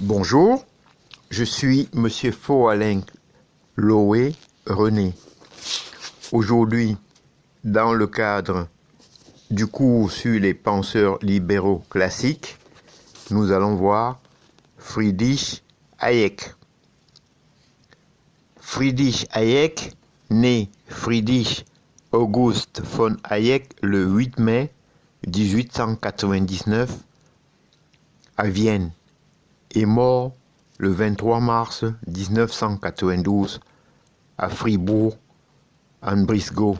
Bonjour, je suis Monsieur Faux-Alain Loé René. Aujourd'hui, dans le cadre du cours sur les penseurs libéraux classiques, nous allons voir Friedrich Hayek. Friedrich Hayek, né Friedrich August von Hayek le 8 mai 1899 à Vienne, est mort le 23 mars 1992 à Fribourg, en Brisgau,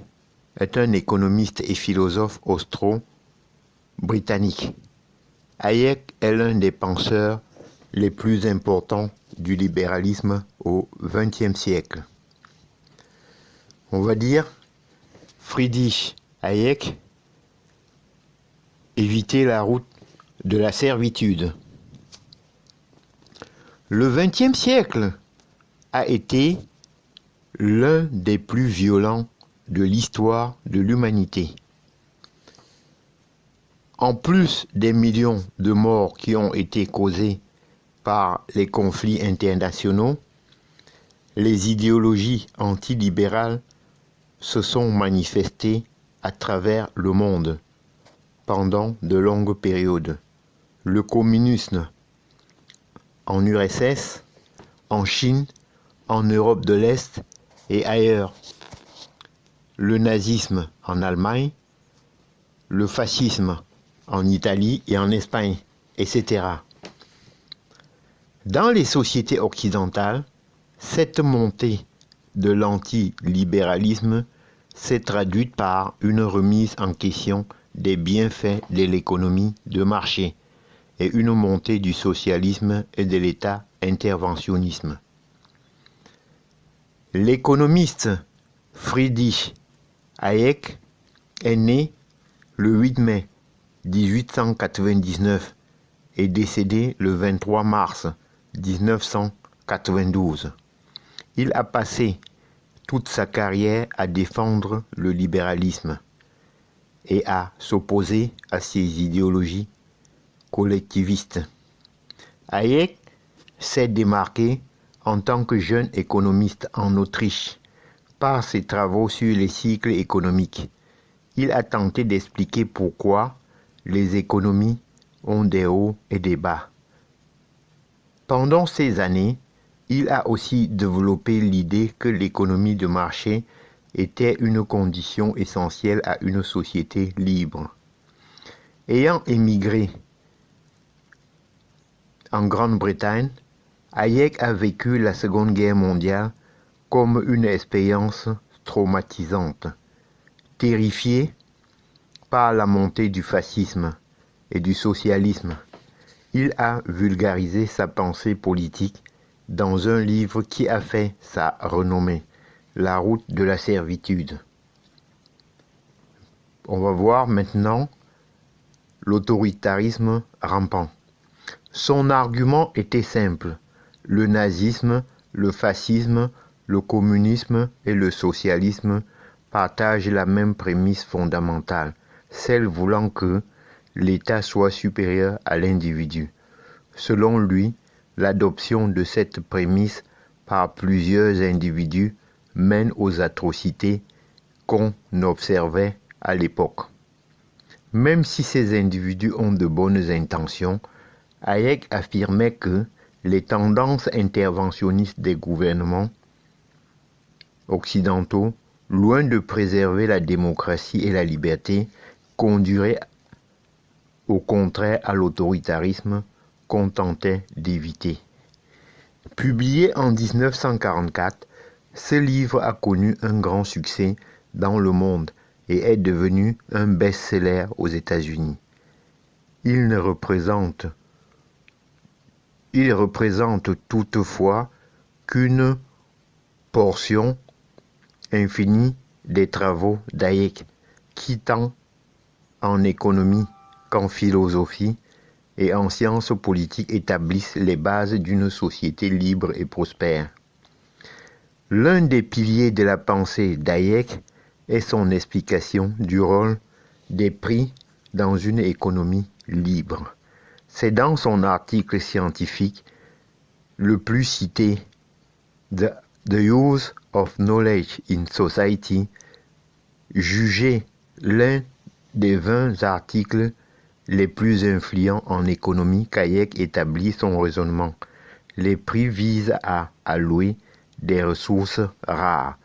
est un économiste et philosophe austro-britannique. Hayek est l'un des penseurs les plus importants du libéralisme au XXe siècle. On va dire Friedrich Hayek éviter la route de la servitude. Le XXe siècle a été l'un des plus violents de l'histoire de l'humanité. En plus des millions de morts qui ont été causés par les conflits internationaux, les idéologies antilibérales se sont manifestées à travers le monde pendant de longues périodes. Le communisme en URSS, en Chine, en Europe de l'Est et ailleurs. Le nazisme en Allemagne, le fascisme en Italie et en Espagne, etc. Dans les sociétés occidentales, cette montée de l'antilibéralisme s'est traduite par une remise en question des bienfaits de l'économie de marché et une montée du socialisme et de l'État-interventionnisme. L'économiste Friedrich Hayek est né le 8 mai 1899 et décédé le 23 mars 1992. Il a passé toute sa carrière à défendre le libéralisme et à s'opposer à ses idéologies collectivistes. Hayek s'est démarqué en tant que jeune économiste en Autriche par ses travaux sur les cycles économiques. Il a tenté d'expliquer pourquoi les économies ont des hauts et des bas. Pendant ces années, il a aussi développé l'idée que l'économie de marché était une condition essentielle à une société libre. Ayant émigré en Grande-Bretagne, Hayek a vécu la Seconde Guerre mondiale comme une expérience traumatisante. Terrifié par la montée du fascisme et du socialisme, il a vulgarisé sa pensée politique dans un livre qui a fait sa renommée, La route de la servitude. On va voir maintenant l'autoritarisme rampant. Son argument était simple. Le nazisme, le fascisme, le communisme et le socialisme partagent la même prémisse fondamentale, celle voulant que l'État soit supérieur à l'individu. Selon lui, l'adoption de cette prémisse par plusieurs individus mène aux atrocités qu'on observait à l'époque. Même si ces individus ont de bonnes intentions, Hayek affirmait que les tendances interventionnistes des gouvernements occidentaux, loin de préserver la démocratie et la liberté, conduiraient au contraire à l'autoritarisme qu'on tentait d'éviter. Publié en 1944, ce livre a connu un grand succès dans le monde et est devenu un best-seller aux États-Unis. Il représente toutefois qu'une portion infinie des travaux d'Hayek, qui tant en économie qu'en philosophie et en sciences politiques établissent les bases d'une société libre et prospère. L'un des piliers de la pensée d'Hayek est son explication du rôle des prix dans une économie libre. C'est dans son article scientifique le plus cité, The Use of Knowledge in Society, jugé l'un des 20 articles les plus influents en économie, Hayek établit son raisonnement. Les prix visent à allouer des ressources rares.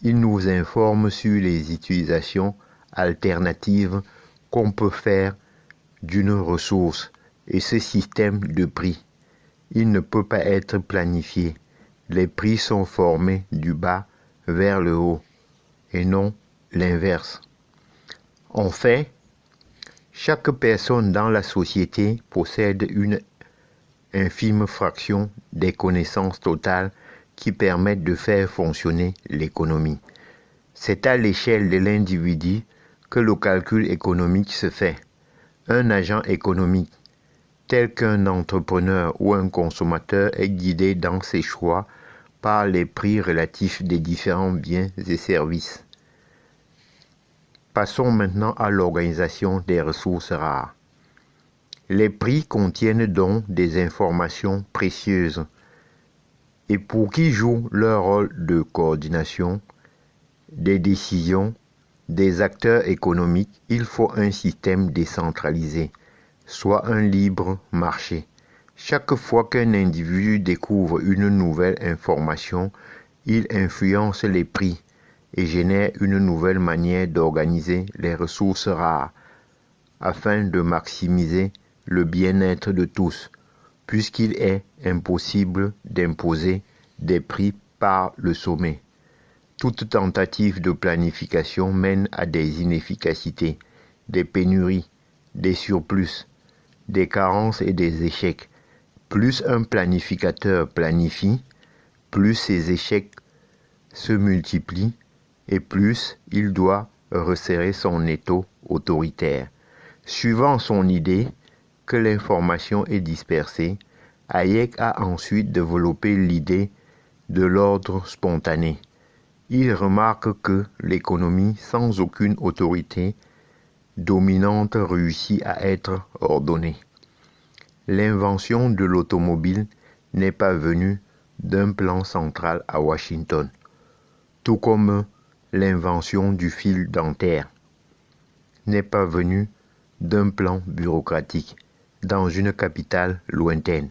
Il nous informe sur les utilisations alternatives qu'on peut faire d'une ressource et ce système de prix. Il ne peut pas être planifié. Les prix sont formés du bas vers le haut et non l'inverse. En fait, chaque personne dans la société possède une infime fraction des connaissances totales qui permettent de faire fonctionner l'économie. C'est à l'échelle de l'individu que le calcul économique se fait. Un agent économique, tel qu'un entrepreneur ou un consommateur, est guidé dans ses choix par les prix relatifs des différents biens et services. Passons maintenant à l'organisation des ressources rares. Les prix contiennent donc des informations précieuses et pour qui jouent leur rôle de coordination des décisions des acteurs économiques, il faut un système décentralisé, soit un libre marché. Chaque fois qu'un individu découvre une nouvelle information, il influence les prix et génère une nouvelle manière d'organiser les ressources rares afin de maximiser le bien-être de tous, puisqu'il est impossible d'imposer des prix par le sommet. Toute tentative de planification mène à des inefficacités, des pénuries, des surplus, des carences et des échecs. Plus un planificateur planifie, plus ses échecs se multiplient et plus il doit resserrer son étau autoritaire. Suivant son idée que l'information est dispersée, Hayek a ensuite développé l'idée de l'ordre spontané. Il remarque que l'économie sans aucune autorité dominante réussit à être ordonnée. L'invention de l'automobile n'est pas venue d'un plan central à Washington, tout comme l'invention du fil dentaire n'est pas venue d'un plan bureaucratique dans une capitale lointaine.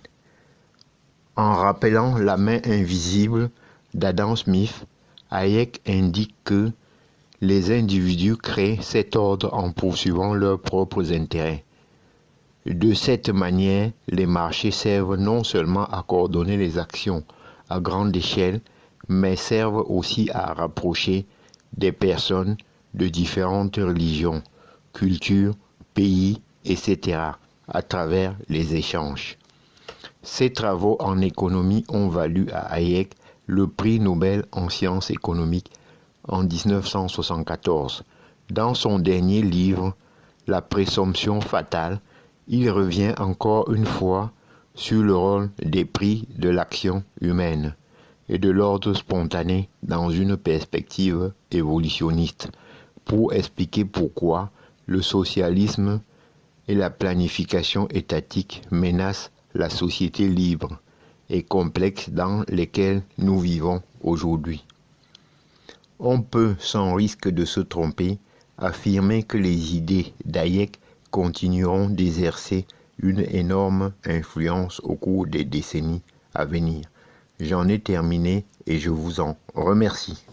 En rappelant la main invisible d'Adam Smith, Hayek indique que les individus créent cet ordre en poursuivant leurs propres intérêts. De cette manière, les marchés servent non seulement à coordonner les actions à grande échelle, mais servent aussi à rapprocher des personnes de différentes religions, cultures, pays, etc. à travers les échanges. Ces travaux en économie ont valu à Hayek le prix Nobel en sciences économiques en 1974. Dans son dernier livre, La présomption fatale, il revient encore une fois sur le rôle des prix de l'action humaine et de l'ordre spontané dans une perspective évolutionniste, pour expliquer pourquoi le socialisme et la planification étatique menacent la société libre et complexe dans laquelle nous vivons aujourd'hui. On peut, sans risque de se tromper, affirmer que les idées d'Hayek continueront d'exercer une énorme influence au cours des décennies à venir. J'en ai terminé et je vous en remercie.